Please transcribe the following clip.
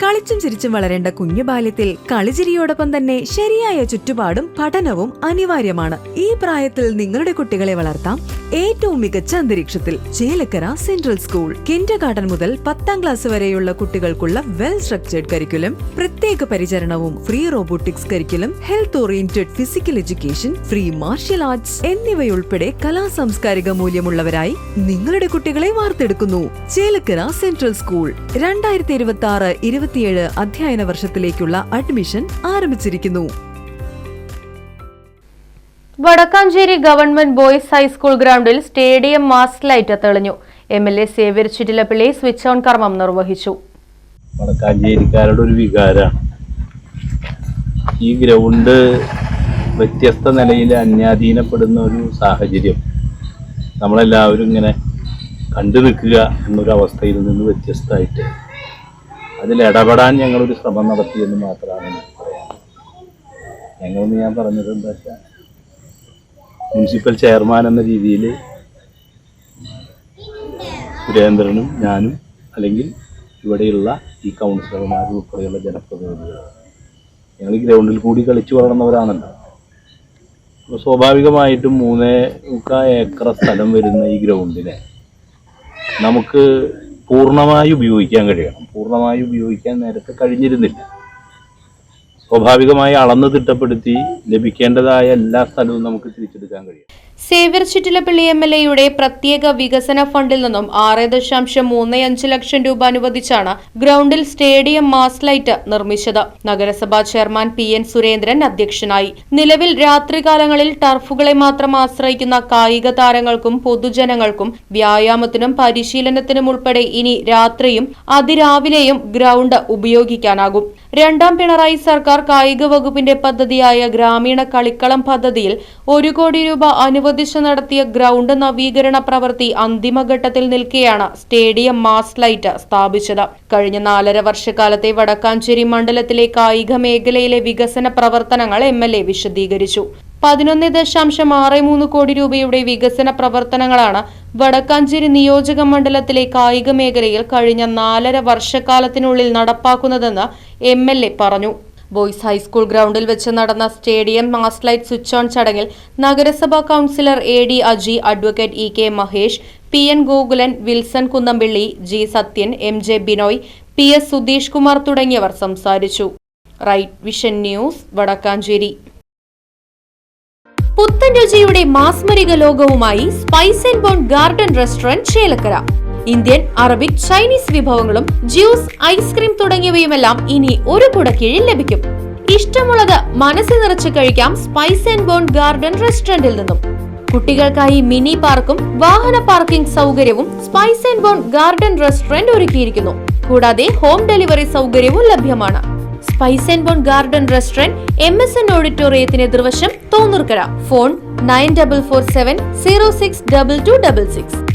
കളിച്ചും ചിരിച്ചും വളരേണ്ട കുഞ്ഞു ബാല്യത്തിൽ കളിചിരിയോടൊപ്പം തന്നെ ശരിയായ ചുറ്റുപാടും പഠനവും അനിവാര്യമാണ്. ഈ പ്രായത്തിൽ നിങ്ങളുടെ കുട്ടികളെ വളർത്താം ഏറ്റവും മികച്ച അന്തരീക്ഷത്തിൽ. Chelakkara central school. കിൻഡർഗാർട്ടൻ മുതൽ 10ാം ക്ലാസ് വരെയുള്ള കുട്ടികൾക്കുള്ള വെൽ സ്ട്രക്ചേർഡ് കരിക്കുലം, പ്രത്യേക പരിചരണവും free robotics curriculum, health oriented physical education, free martial arts എന്നിവയുൾപ്പെടെ കലാസാംസ്കാരിക മൂല്യമുള്ളവരായി നിങ്ങളുടെ കുട്ടികളെ വാർത്തെടുക്കുന്നു. Chelakkara central school. 2026-27 അധ്യയന വർഷത്തിലേക്കുള്ള അഡ്മിഷൻ ആരംഭിച്ചിരിക്കുന്നു. വടക്കാഞ്ചേരി ഗവൺമെന്റ് ബോയ്സ് ഹൈസ്കൂൾ ഗ്രൗണ്ടിൽ സ്റ്റേഡിയം മാസ് ലൈറ്റ് തെളിഞ്ഞു. MLA Xavier Chittilappilly switch on കർമ്മം നിർവഹിച്ചു. വടക്കാഞ്ചേരിക്കാരുടെ ഒരു വികാരമാണ് ഈ ഗ്രൗണ്ട്. വ്യത്യസ്ത നിലയിൽ അന്യാധീനപ്പെടുന്ന ഒരു സാഹചര്യം നമ്മളെല്ലാവരും ഇങ്ങനെ കണ്ടു നിൽക്കുക എന്നൊരവസ്ഥയിൽ നിന്ന് വ്യത്യസ്തമായിട്ട് അതിൽ ഇടപെടാൻ ഞങ്ങളൊരു ശ്രമം നടത്തിയെന്ന് മാത്രമാണ് പറയാം. ഞങ്ങളൊന്ന് ഞാൻ പറഞ്ഞത് എന്താ വെച്ചാൽ, മുനിസിപ്പൽ ചെയർമാൻ എന്ന രീതിയിൽ സുരേന്ദ്രനും ഞാനും അല്ലെങ്കിൽ ഇവിടെയുള്ള ഈ കൗൺസിലർമാർ ഉൾപ്പെടെയുള്ള ജനപ്രതിനിധികൾ ഞങ്ങൾ ഈ ഗ്രൗണ്ടിൽ കൂടി കളിച്ചു വളർന്നവരാണല്ലോ. അപ്പോൾ സ്വാഭാവികമായിട്ടും 3.25 ഏക്കർ സ്ഥലം വരുന്ന ഈ ഗ്രൗണ്ടിനെ നമുക്ക് പൂർണ്ണമായി ഉപയോഗിക്കാൻ കഴിയണം. പൂർണ്ണമായി ഉപയോഗിക്കാൻ നേരത്തെ കഴിഞ്ഞിരുന്നില്ല. സ്വാഭാവികമായി അളന്ന് തിട്ടപ്പെടുത്തി ലഭിക്കേണ്ടതായ എല്ലാ സ്ഥലവും നമുക്ക് തിരിച്ചെടുക്കാൻ കഴിയും. സേവ്യർ ചിറ്റിലപ്പിള്ളി MLAയുടെ പ്രത്യേക വികസന ഫണ്ടിൽ നിന്നും 6.35 ലക്ഷം രൂപ അനുവദിച്ചാണ് ഗ്രൗണ്ടിൽ സ്റ്റേഡിയം മാസ് ലൈറ്റ് നിർമ്മിച്ചത്. നഗരസഭാ ചെയർമാൻ PN സുരേന്ദ്രൻ അധ്യക്ഷനായി. നിലവിൽ രാത്രികാലങ്ങളിൽ ടർഫുകളെ മാത്രം ആശ്രയിക്കുന്ന കായിക താരങ്ങൾക്കും പൊതുജനങ്ങൾക്കും വ്യായാമത്തിനും പരിശീലനത്തിനും ഉൾപ്പെടെ ഇനി രാത്രിയും അതിരാവിലെയും ഗ്രൗണ്ട് ഉപയോഗിക്കാനാകും. 2ാം പിണറായി സർക്കാർ കായിക വകുപ്പിന്റെ പദ്ധതിയായ ഗ്രാമീണ കളിക്കളം പദ്ധതിയിൽ 1 കോടി രൂപ അനുവദിച്ചു നടത്തിയ ഗ്രൗണ്ട് നവീകരണ പ്രവൃത്തി അന്തിമഘട്ടത്തിൽ നിൽക്കെയാണ് സ്റ്റേഡിയം മാസ് ലൈറ്റ് സ്ഥാപിച്ചത്. കഴിഞ്ഞ 4.5 വർഷക്കാലത്തെ വടക്കാഞ്ചേരി മണ്ഡലത്തിലെ കായിക മേഖലയിലെ വികസന പ്രവർത്തനങ്ങൾ MLA വിശദീകരിച്ചു. 11.63 കോടി രൂപയുടെ വികസന പ്രവർത്തനങ്ങളാണ് വടക്കാഞ്ചേരി നിയോജക മണ്ഡലത്തിലെ കായിക മേഖലയിൽ കഴിഞ്ഞ 4.5 വർഷക്കാലത്തിനുള്ളിൽ നടപ്പാക്കുന്നതെന്ന് MLA പറഞ്ഞു. ബോയ്സ് ഹൈസ്കൂൾ ഗ്രൗണ്ടിൽ വെച്ച് നടന്ന stadium mass light switch on ചടങ്ങിൽ നഗരസഭാ councillor AD Aji, advocate EK Mahesh, PN Gokulan, Wilson Kunnampilly, G Sathyan, MJ Binoy, PS Sudheesh Kumar തുടങ്ങിയവർ സംസാരിച്ചു. Right Vision News, Vadakkanchery. പുത്തൻ രുചിയുടെ മാസ്മരിക ലോകവുമായി spice and bone garden restaurant Chelakkara. Indian, Arabic, Chinese വിഭവങ്ങളും ജ്യൂസ്, ഐസ്ക്രീം തുടങ്ങിയവയുമെല്ലാം ഇനി ഒരു കുടക്കീഴിൽ ലഭിക്കും. ഇഷ്ടമുള്ളത് മനസ്സ് നിറച്ച് കഴിക്കാം സ്പൈസ് ആൻഡ് ബോൺ ഗാർഡൻ റെസ്റ്റോറന്റിൽ നിന്നും. കുട്ടികൾക്കായി മിനി പാർക്കും വാഹന പാർക്കിംഗ് സൗകര്യവും spice and bone garden restaurant ഒരുക്കിയിരിക്കുന്നു. കൂടാതെ ഹോം ഡെലിവറി സൗകര്യവും ലഭ്യമാണ്. Spice and bone garden restaurant MSN ഓഡിറ്റോറിയത്തിന് എതിർവശം തോന്നൂർക്കര. ഫോൺ 9447 062266.